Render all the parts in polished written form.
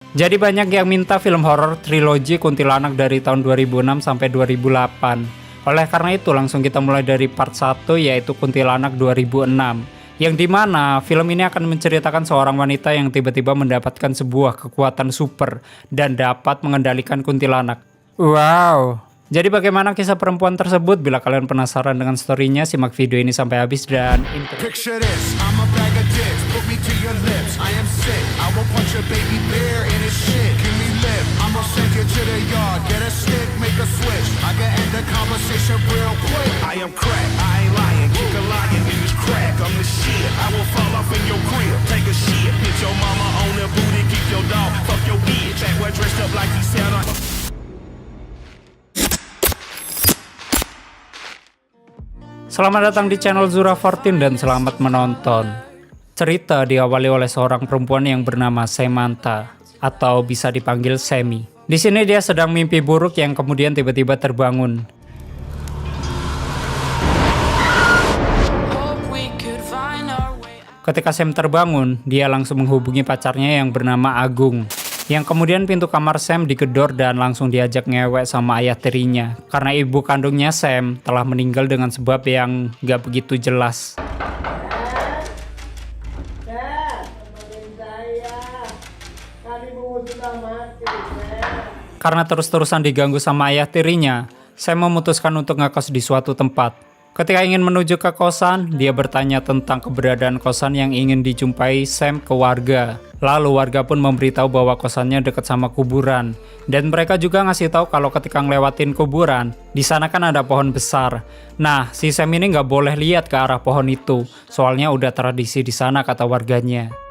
Jadi banyak yang minta film horor trilogi kuntilanak dari tahun 2006 sampai 2008. Oleh karena itu langsung kita mulai dari part 1 yaitu Kuntilanak 2006. Yang dimana film ini akan menceritakan seorang wanita yang tiba-tiba mendapatkan sebuah kekuatan super dan dapat mengendalikan kuntilanak. Wow! Jadi bagaimana kisah perempuan tersebut? Bila kalian penasaran dengan storynya, simak video ini sampai habis dan intro. Picture this, I'm a bag of dicks, put me to your lips, I am sick, I will punch a baby bear in his shit, give me lip, I'm gonna send you to the yard, get a stick, make a switch, I can end the conversation real quick. I am crack, I ain't lying, kick a lion in this crack, I'm the shit, I will fall off in your crib, take a shit, hit your mama on the booty, keep your dog, fuck your bitch, act well dressed up like he said on... Selamat datang di channel Zura14 dan selamat menonton. Cerita diawali oleh seorang perempuan yang bernama Samantha atau bisa dipanggil Sammy. Di sini dia sedang mimpi buruk yang kemudian tiba-tiba terbangun. Ketika Sam terbangun, dia langsung menghubungi pacarnya yang bernama Agung. Yang kemudian pintu kamar Sam digedor dan langsung diajak ngewek sama ayah tirinya. Karena ibu kandungnya Sam telah meninggal dengan sebab yang gak begitu jelas. Karena terus-terusan diganggu sama ayah tirinya, Sam memutuskan untuk ngekos di suatu tempat. Ketika ingin menuju ke kosan, dia bertanya tentang keberadaan kosan yang ingin dijumpai Sam ke warga. Lalu warga pun memberitahu bahwa kosannya dekat sama kuburan. Dan mereka juga ngasih tahu kalau ketika ngelewatin kuburan, di sana kan ada pohon besar. Nah, si Sam ini nggak boleh lihat ke arah pohon itu, soalnya udah tradisi di sana kata warganya.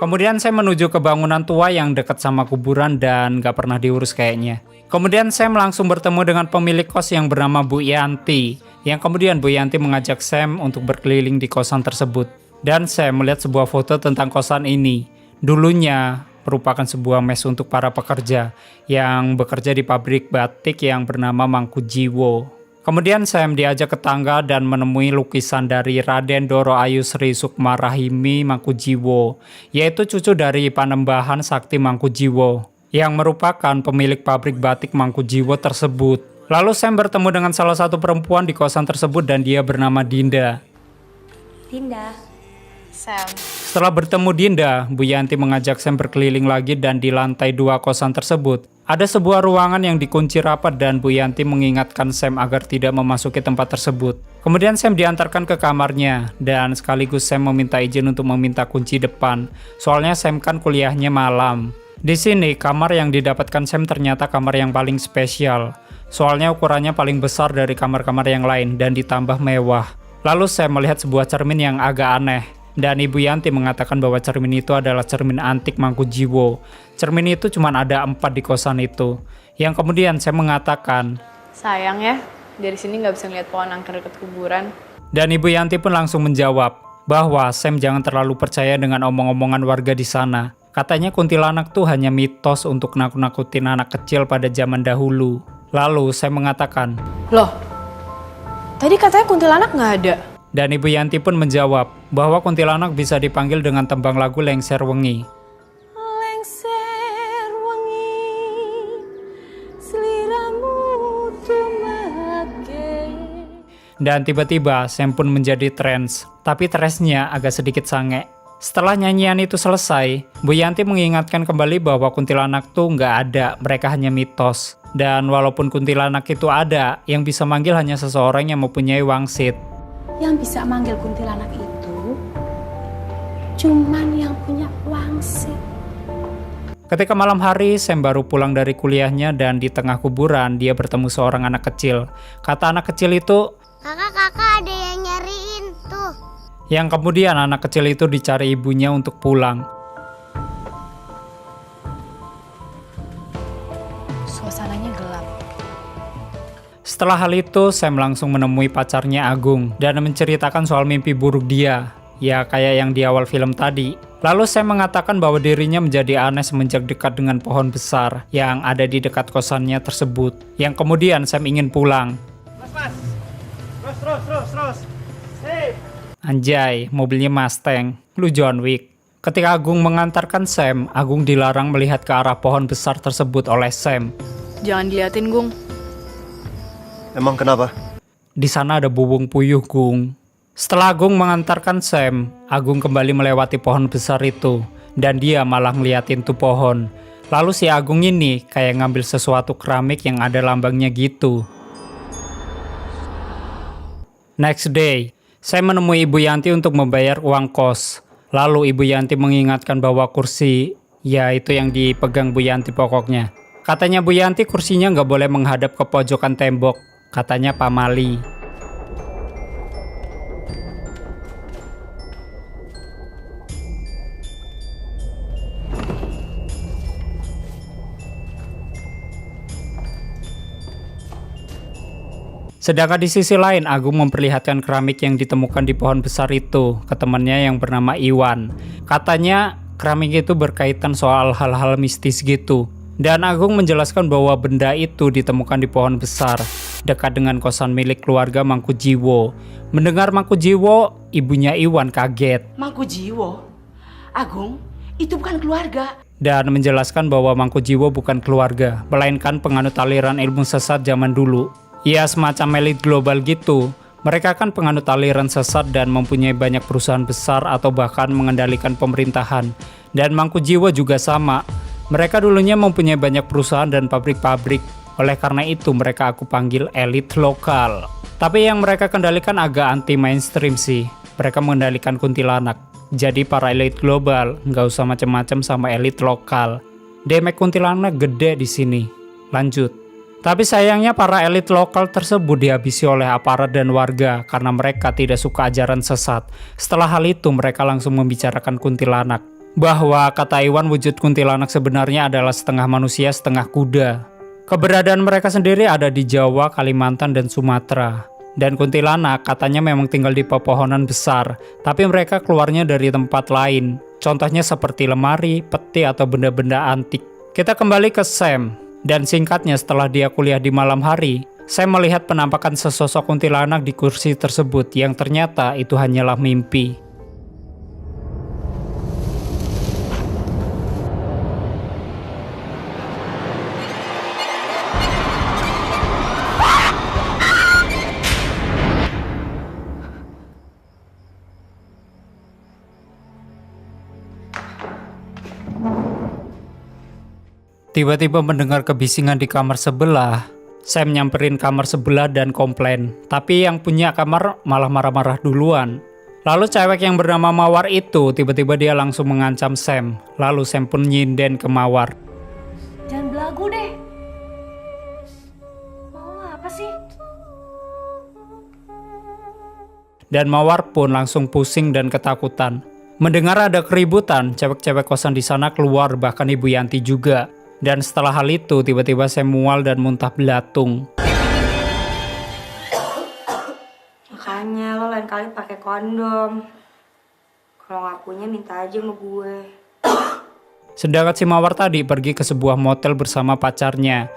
Kemudian Sam menuju ke bangunan tua yang dekat sama kuburan dan gak pernah diurus kayaknya. Kemudian Sam langsung bertemu dengan pemilik kos yang bernama Bu Yanti. Yang kemudian Bu Yanti mengajak Sam untuk berkeliling di kosan tersebut. Dan Sam melihat sebuah foto tentang kosan ini. Dulunya merupakan sebuah mes untuk para pekerja yang bekerja di pabrik batik yang bernama Mangkujiwo. Kemudian Sam diajak ke tangga dan menemui lukisan dari Raden Doro Ayu Sri Sukma Rahimi Mangkujiwo, yaitu cucu dari Panembahan Sakti Mangkujiwo, yang merupakan pemilik pabrik batik Mangkujiwo tersebut. Lalu Sam bertemu dengan salah satu perempuan di kosan tersebut dan dia bernama Dinda. Dinda, Sam. Setelah bertemu Dinda, Bu Yanti mengajak Sam berkeliling lagi dan di lantai 2 kosan tersebut ada sebuah ruangan yang dikunci rapat dan Bu Yanti mengingatkan Sam agar tidak memasuki tempat tersebut. Kemudian Sam diantarkan ke kamarnya dan sekaligus Sam meminta izin untuk meminta kunci depan. Soalnya Sam kan kuliahnya malam. Di sini kamar yang didapatkan Sam ternyata kamar yang paling spesial. Soalnya ukurannya paling besar dari kamar-kamar yang lain dan ditambah mewah. Lalu Sam melihat sebuah cermin yang agak aneh. Dan Ibu Yanti mengatakan bahwa cermin itu adalah cermin antik Mangkujiwo. Cermin itu cuma ada 4 di kosan itu. Yang kemudian saya mengatakan, Sayang ya, dari sini nggak bisa ngeliat pohon angker dekat kuburan. dan Ibu Yanti pun langsung menjawab bahwa Sam jangan terlalu percaya dengan omong-omongan warga di sana. Katanya kuntilanak tuh hanya mitos untuk nakut-nakutin anak kecil pada zaman dahulu. Lalu saya mengatakan, Loh, tadi katanya kuntilanak nggak ada. dan Ibu Yanti pun menjawab bahwa kuntilanak bisa dipanggil dengan tembang lagu Lengser Wengi. Lengser wengi, seliramu tumake. Dan tiba-tiba Sam pun menjadi trans, tapi transnya agak sedikit sange. Setelah nyanyian itu selesai, Bu Yanti mengingatkan kembali bahwa kuntilanak tuh nggak ada, mereka hanya mitos. Dan walaupun kuntilanak itu ada, yang bisa manggil hanya seseorang yang mempunyai wangsit. Yang bisa manggil kuntilanak itu cuman yang punya wangsit. Ketika malam hari, Sam baru pulang dari kuliahnya dan di tengah kuburan dia bertemu seorang anak kecil. Kata anak kecil itu, Kakak, ada yang nyariin tuh. yang kemudian anak kecil itu dicari ibunya untuk pulang. Suasananya gelap. Setelah hal itu, Sam langsung menemui pacarnya Agung dan menceritakan soal mimpi buruk dia. ya kayak yang di awal film tadi. Lalu Sam mengatakan bahwa dirinya menjadi aneh semenjak dekat dengan pohon besar yang ada di dekat kosannya tersebut. Yang kemudian Sam ingin pulang. Terus. Hey. Anjay, mobilnya Mustang. Lu John Wick. Ketika Agung mengantarkan Sam, Agung dilarang melihat ke arah pohon besar tersebut oleh Sam. Jangan diliatin, Gung. Emang kenapa? Di sana ada bubung puyuh, Gung. Setelah Agung mengantarkan Sam, Agung kembali melewati pohon besar itu. Dan dia malah ngeliatin tuh pohon. Lalu si Agung ini kayak ngambil sesuatu keramik yang ada lambangnya gitu. Next day, Sam menemui Ibu Yanti untuk membayar uang kos. Lalu Ibu Yanti mengingatkan bahwa kursi, ya itu yang dipegang Bu Yanti pokoknya. Katanya Bu Yanti kursinya nggak boleh menghadap ke pojokan tembok. Katanya pamali. Sedangkan di sisi lain, Agung memperlihatkan keramik yang ditemukan di pohon besar itu ke temannya yang bernama Iwan. Katanya keramik itu berkaitan soal hal-hal mistis gitu. Dan Agung menjelaskan bahwa benda itu ditemukan di pohon besar dekat dengan kosan milik keluarga Mangkujiwo. Mendengar Mangkujiwo, ibunya Iwan kaget. Mangkujiwo? Agung, itu bukan keluarga. Dan menjelaskan bahwa Mangkujiwo bukan keluarga, melainkan penganut aliran ilmu sesat zaman dulu. Ya semacam elit global gitu. Mereka kan penganut aliran sesat dan mempunyai banyak perusahaan besar atau bahkan mengendalikan pemerintahan. Dan Mangkujiwo juga sama. Mereka dulunya mempunyai banyak perusahaan dan pabrik-pabrik. Oleh karena itu mereka aku panggil elit lokal. Tapi yang mereka kendalikan agak anti mainstream sih. Mereka mengendalikan kuntilanak. Jadi para elit global nggak usah macam-macam sama elit lokal. Damage kuntilanak gede di sini. Lanjut. Tapi sayangnya para elit lokal tersebut dihabisi oleh aparat dan warga karena mereka tidak suka ajaran sesat. Setelah hal itu mereka langsung membicarakan kuntilanak. Bahwa kata Iwan wujud kuntilanak sebenarnya adalah setengah manusia setengah kuda. Keberadaan mereka sendiri ada di Jawa, Kalimantan, dan Sumatera. Dan kuntilanak katanya memang tinggal di pepohonan besar, tapi mereka keluarnya dari tempat lain. Contohnya seperti lemari, peti, atau benda-benda antik. Kita kembali ke Sam. Dan singkatnya setelah dia kuliah di malam hari, saya melihat penampakan sesosok kuntilanak di kursi tersebut yang ternyata itu hanyalah mimpi. Tiba-tiba mendengar kebisingan di kamar sebelah. Sam nyamperin kamar sebelah dan komplain. Tapi yang punya kamar malah marah-marah duluan. Lalu cewek yang bernama Mawar itu tiba-tiba dia langsung mengancam Sam. Lalu Sam pun nyinden ke Mawar. Jangan belagu deh. Mau apa sih? Dan Mawar pun langsung pusing dan ketakutan. Mendengar ada keributan, cewek-cewek kosan di sana keluar, bahkan Ibu Yanti juga. Dan setelah hal itu, tiba-tiba saya mual dan muntah belatung. Makanya lo lain kali pakai kondom. Kalau nggak punya minta aja sama gue. Sedangkan si Mawar tadi pergi ke sebuah motel bersama pacarnya.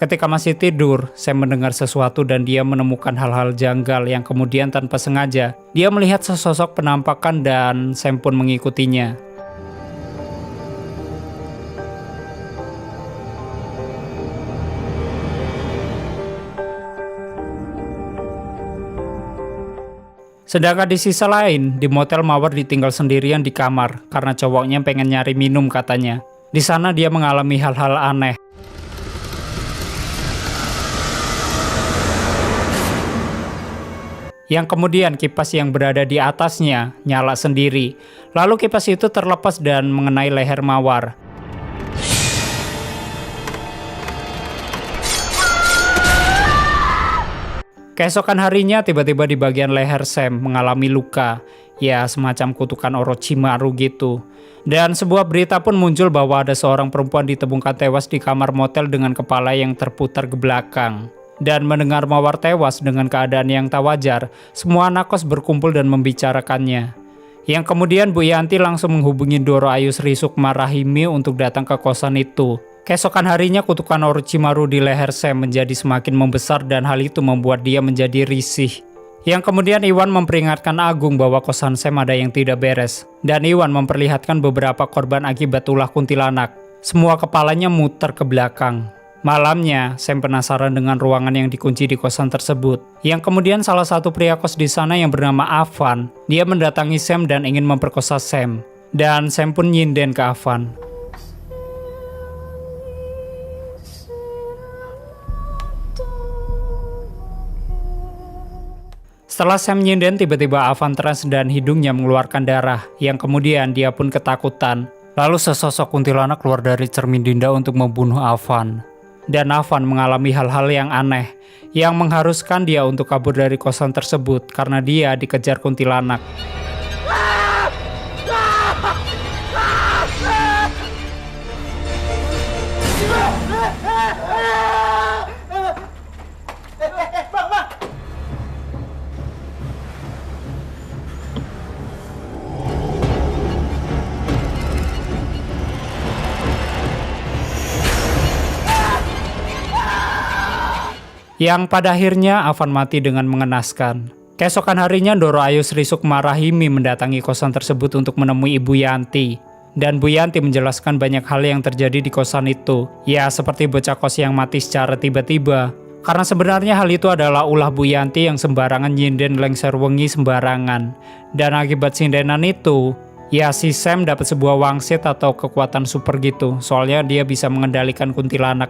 Ketika masih tidur, saya mendengar sesuatu dan dia menemukan hal-hal janggal yang kemudian tanpa sengaja, dia melihat sesosok penampakan dan Sam pun mengikutinya. Sedangkan di sisi lain, di motel Mawar ditinggal sendirian di kamar karena cowoknya pengen nyari minum katanya. Di sana dia mengalami hal-hal aneh. Yang kemudian kipas yang berada di atasnya nyala sendiri. Lalu kipas itu terlepas dan mengenai leher Mawar. Keesokan harinya tiba-tiba di bagian leher Sam mengalami luka Ya, semacam kutukan Orochimaru gitu. Dan sebuah berita pun muncul bahwa ada seorang perempuan ditemukan tewas di kamar motel dengan kepala yang terputar ke belakang. Dan mendengar Mawar tewas dengan keadaan yang tak wajar, semua anak kos berkumpul dan membicarakannya. Yang kemudian Bu Yanti langsung menghubungi Doro Ayu Sri Sukma Rahimi untuk datang ke kosan itu. Keesokan harinya kutukan Orochimaru di leher Sam menjadi semakin membesar dan hal itu membuat dia menjadi risih. Yang kemudian Iwan memperingatkan Agung bahwa kosan Sam ada yang tidak beres. Dan Iwan memperlihatkan beberapa korban akibat ulah kuntilanak. Semua kepalanya muter ke belakang. Malamnya, Sam penasaran dengan ruangan yang dikunci di kosan tersebut. Yang kemudian salah satu pria kos di sana yang bernama Avan, dia mendatangi Sam dan ingin memperkosa Sam. Dan Sam pun nyinden ke Avan. Setelah Sam nyinden, tiba-tiba Avan teras dan hidungnya mengeluarkan darah, yang kemudian dia pun ketakutan. Lalu sesosok kuntilanak keluar dari cermin Dinda untuk membunuh Avan. Dan Avan mengalami hal-hal yang aneh, yang mengharuskan dia untuk kabur dari kosan tersebut karena dia dikejar kuntilanak. Yang pada akhirnya Avan mati dengan mengenaskan. Keesokan harinya Doro Ayu Sri Sukma Rahimi mendatangi kosan tersebut untuk menemui Ibu Yanti. Dan Bu Yanti menjelaskan banyak hal yang terjadi di kosan itu. Ya, seperti bocah kos yang mati secara tiba-tiba. Karena sebenarnya hal itu adalah ulah Bu Yanti yang sembarangan nyinden lengser wengi sembarangan. Dan akibat sindenan itu, ya si Sam dapat sebuah wangsit atau kekuatan super gitu. Soalnya dia bisa mengendalikan kuntilanak.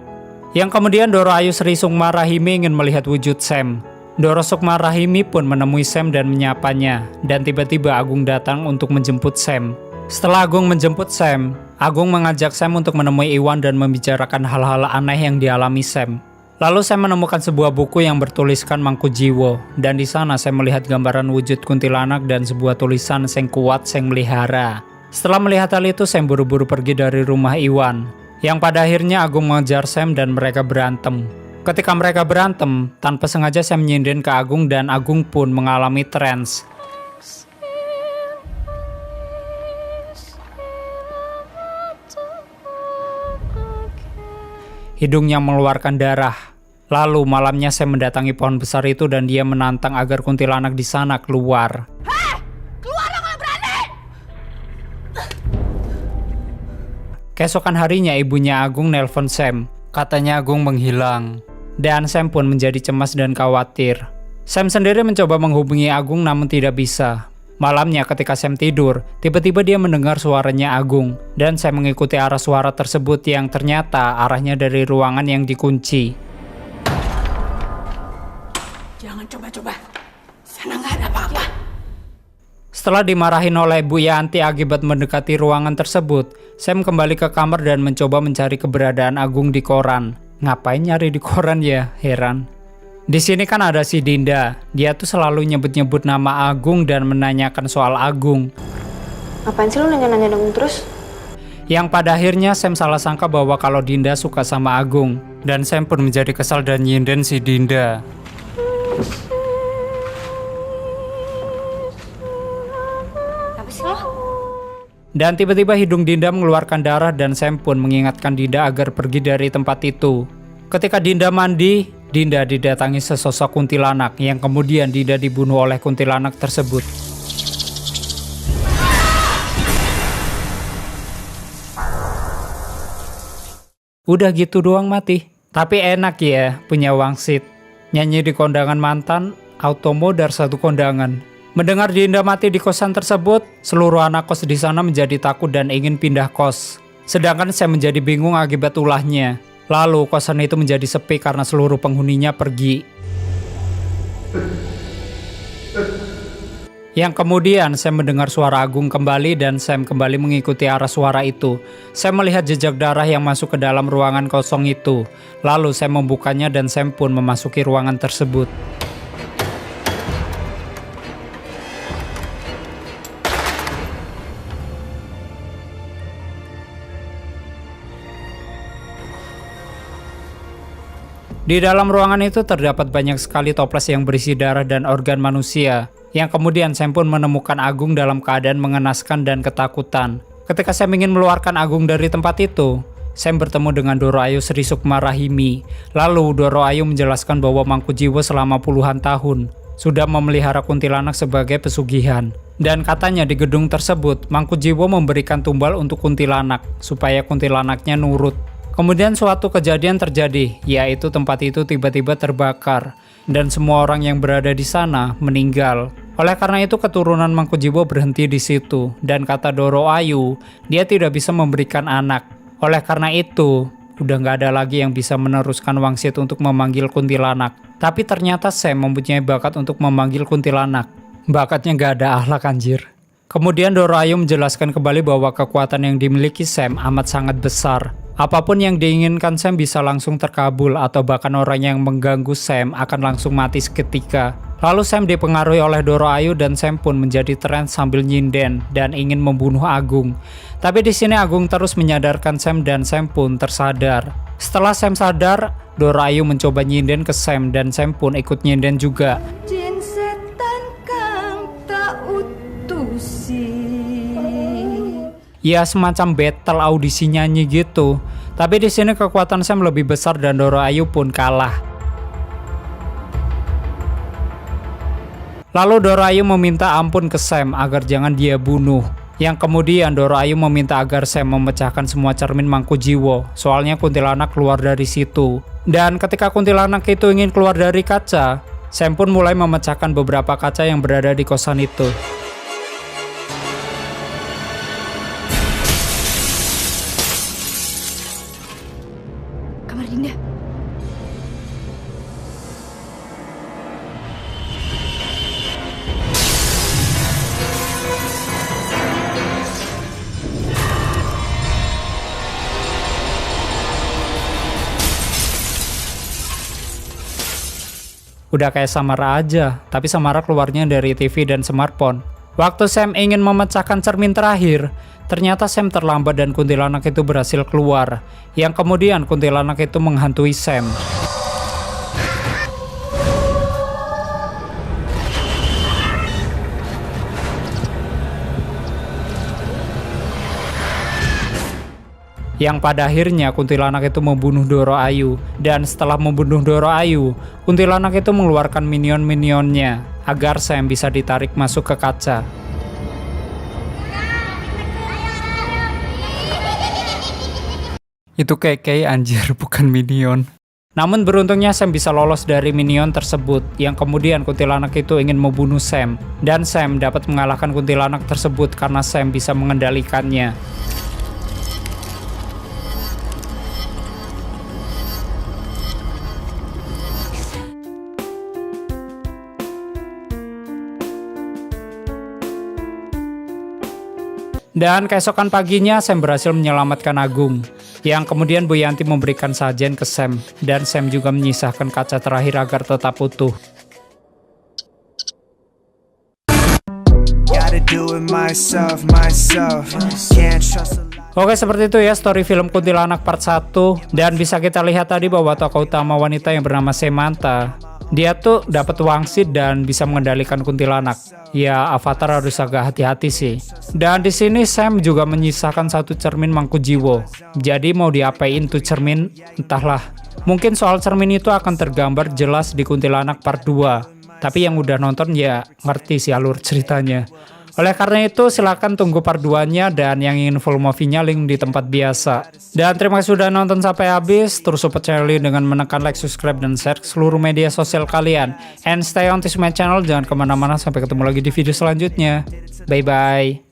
Yang kemudian Doro Ayu Sri Sukma Rahimi ingin melihat wujud Sam. Doro Sukma Rahimi pun menemui Sam dan menyapanya. Dan tiba-tiba Agung datang untuk menjemput Sam. Setelah Agung menjemput Sam, Agung mengajak Sam untuk menemui Iwan dan membicarakan hal-hal aneh yang dialami Sam. Lalu Sam menemukan sebuah buku yang bertuliskan Mangku Jiwo. Dan di sana Sam melihat gambaran wujud kuntilanak dan sebuah tulisan Seng Kuat Seng Melihara. Setelah melihat hal itu, Sam buru-buru pergi dari rumah Iwan. Yang pada akhirnya Agung mengejar Sam dan mereka berantem. Ketika mereka berantem, tanpa sengaja Sam nyinden ke Agung dan Agung pun mengalami trance. Hidungnya mengeluarkan darah. Lalu malamnya Sam mendatangi pohon besar itu dan dia menantang agar kuntilanak di sana keluar. Keesokan harinya ibunya Agung nelpon Sam. Katanya Agung menghilang. Dan Sam pun menjadi cemas dan khawatir. Sam sendiri mencoba menghubungi Agung namun tidak bisa. Malamnya ketika Sam tidur, tiba-tiba dia mendengar suaranya Agung. Dan Sam mengikuti arah suara tersebut yang ternyata arahnya dari ruangan yang dikunci. Jangan coba-coba. Sana nggak ada apa-apa. Setelah dimarahin oleh Bu Yanti akibat mendekati ruangan tersebut, Sam kembali ke kamar dan mencoba mencari keberadaan Agung di koran. Ngapain nyari di koran ya? Heran. Di sini kan ada si Dinda. Dia tuh selalu nyebut-nyebut nama Agung dan menanyakan soal Agung. Ngapain sih lu nanya-nanya Agung terus? Yang pada akhirnya Sam salah sangka bahwa kalau Dinda suka sama Agung. Dan Sam pun menjadi kesal dan nyinden si Dinda. Dan tiba-tiba hidung Dinda mengeluarkan darah dan Sam pun mengingatkan Dinda agar pergi dari tempat itu. Ketika Dinda mandi, Dinda didatangi sesosok kuntilanak yang kemudian Dinda dibunuh oleh kuntilanak tersebut. Udah gitu doang mati. Tapi enak ya punya wangsit. Nyanyi di kondangan mantan, auto modar satu kondangan. Mendengar Dinda mati di kosan tersebut, seluruh anak kos di sana menjadi takut dan ingin pindah kos. Sedangkan saya menjadi bingung akibat ulahnya. Lalu kosan itu menjadi sepi karena seluruh penghuninya pergi. Yang kemudian saya mendengar suara Agung kembali dan Sam kembali mengikuti arah suara itu. Saya melihat jejak darah yang masuk ke dalam ruangan kosong itu. Lalu saya membukanya dan Sam pun memasuki ruangan tersebut. Di dalam ruangan itu terdapat banyak sekali toples yang berisi darah dan organ manusia, yang kemudian Sam pun menemukan Agung dalam keadaan mengenaskan dan ketakutan. Ketika Sam ingin meluarkan Agung dari tempat itu, Sam bertemu dengan Doro Ayu Sri Sukma Rahimi. Lalu Doro Ayu menjelaskan bahwa Mangkujiwo selama puluhan tahun sudah memelihara kuntilanak sebagai pesugihan. Dan katanya di gedung tersebut, Mangkujiwo memberikan tumbal untuk kuntilanak, supaya kuntilanaknya nurut. Kemudian suatu kejadian terjadi, yaitu tempat itu tiba-tiba terbakar, dan semua orang yang berada di sana meninggal. Oleh karena itu keturunan Mangkujiwo berhenti di situ, dan kata Doro Ayu, dia tidak bisa memberikan anak. Oleh karena itu, udah nggak ada lagi yang bisa meneruskan wangsit untuk memanggil kuntilanak. Tapi ternyata Sam mempunyai bakat untuk memanggil kuntilanak. Bakatnya nggak ada akhlak anjir. Kemudian Doro Ayu menjelaskan kembali bahwa kekuatan yang dimiliki Sam amat sangat besar. Apapun yang diinginkan Sam bisa langsung terkabul, atau bahkan orang yang mengganggu Sam akan langsung mati seketika. Lalu Sam dipengaruhi oleh Doro Ayu dan Sam pun menjadi tren sambil nyinden dan ingin membunuh Agung. Tapi di sini Agung terus menyadarkan Sam dan Sam pun tersadar. Setelah Sam sadar, Doro Ayu mencoba nyinden ke Sam dan Sam pun ikut nyinden juga. Jin setan kang tak utusi. Ya semacam battle audisi nyanyi gitu. Tapi di sini kekuatan Sam lebih besar dan Doro Ayu pun kalah. Lalu Doro Ayu meminta ampun ke Sam agar jangan dia bunuh. Yang kemudian Doro Ayu meminta agar Sam memecahkan semua cermin Mangkujiwo, soalnya kuntilanak keluar dari situ. Dan ketika kuntilanak itu ingin keluar dari kaca, Sam pun mulai memecahkan beberapa kaca yang berada di kosan itu. Kamar Dinda. Udah kayak Samara aja, tapi Samara keluarnya dari TV dan smartphone. Waktu Sam ingin memecahkan cermin terakhir, ternyata Sam terlambat dan kuntilanak itu berhasil keluar. Yang kemudian kuntilanak itu menghantui Sam. Yang pada akhirnya kuntilanak itu membunuh Doro Ayu. Dan setelah membunuh Doro Ayu, kuntilanak itu mengeluarkan minion-minionnya agar Sam bisa ditarik masuk ke kaca. Itu kayak anjir, bukan minion. Namun beruntungnya Sam bisa lolos dari minion tersebut, yang kemudian kuntilanak itu ingin membunuh Sam. Dan Sam dapat mengalahkan kuntilanak tersebut karena Sam bisa mengendalikannya. Dan keesokan paginya Sam berhasil menyelamatkan Agung, yang kemudian Bu Yanti memberikan sajen ke Sam, dan Sam juga menyisahkan kaca terakhir agar tetap utuh. Oke, seperti itu ya story film Kuntilanak part 1. Dan bisa kita lihat tadi bahwa tokoh utama wanita yang bernama Samantha, dia tuh dapat wangsit dan bisa mengendalikan kuntilanak. Ya, Avatar harus agak hati-hati sih. Dan di sini Sam juga menyisakan satu cermin Mangkujiwo. Jadi mau diapain tuh cermin? Entahlah. Mungkin soal cermin itu akan tergambar jelas di Kuntilanak part 2. Tapi yang udah nonton ya ngerti sih alur ceritanya. Oleh karena itu silahkan tunggu part 2-nya, dan yang ingin full movie-nya link di tempat biasa. Dan terima kasih sudah nonton sampai habis. Terus support channel ini dengan menekan like, subscribe, dan share ke seluruh media sosial kalian. And stay on this my channel, jangan kemana-mana, sampai ketemu lagi di video selanjutnya. Bye-bye.